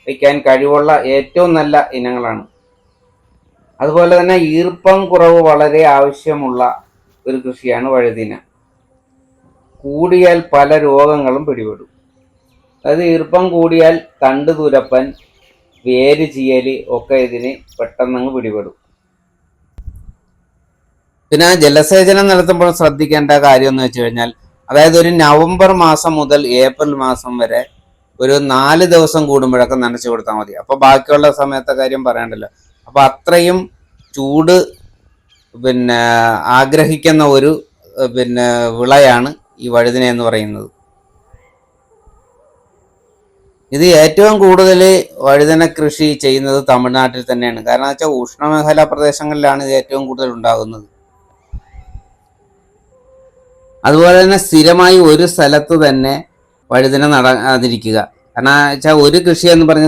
വയ്ക്കാൻ കഴിവുള്ള ഏറ്റവും നല്ല ഇനങ്ങളാണ്. അതുപോലെ തന്നെ ഈർപ്പം കുറവ് വളരെ ആവശ്യമുള്ള ഒരു കൃഷിയാണ് വഴുതിന. കൂടിയാൽ പല രോഗങ്ങളും പിടിപെടും. അതായത് ഈർപ്പം കൂടിയാൽ തണ്ട് തുരപ്പൻ, വേര് ചീയല് ഒക്കെ ഇതിന് പെട്ടെന്ന് പിടിപെടും. പിന്നെ ജലസേചനം നടത്തുമ്പോൾ ശ്രദ്ധിക്കേണ്ട കാര്യം എന്ന് വെച്ച് കഴിഞ്ഞാൽ, അതായത് ഒരു നവംബർ മാസം മുതൽ ഏപ്രിൽ മാസം വരെ ഒരു 4 ദിവസം കൂടുമ്പോഴൊക്കെ നനച്ചു കൊടുത്താൽ മതി. അപ്പോൾ ബാക്കിയുള്ള സമയത്തെ കാര്യം പറയണ്ടല്ലോ. അപ്പോൾ അത്രയും ചൂട് ആഗ്രഹിക്കുന്ന ഒരു വിളയാണ് ഈ വഴുതിന എന്ന് പറയുന്നത്. ഇത് ഏറ്റവും കൂടുതൽ വഴുതന കൃഷി ചെയ്യുന്നത് തമിഴ്നാട്ടിൽ തന്നെയാണ്. കാരണം വെച്ചാൽ ഉഷ്ണമേഖലാ പ്രദേശങ്ങളിലാണ് ഇത് ഏറ്റവും കൂടുതൽ ഉണ്ടാകുന്നത്. അതുപോലെ തന്നെ സ്ഥിരമായി ഒരു സ്ഥലത്ത് തന്നെ വഴുതന നടാതിരിക്കുക. കാരണം വെച്ചാൽ ഒരു കൃഷി എന്ന് പറഞ്ഞ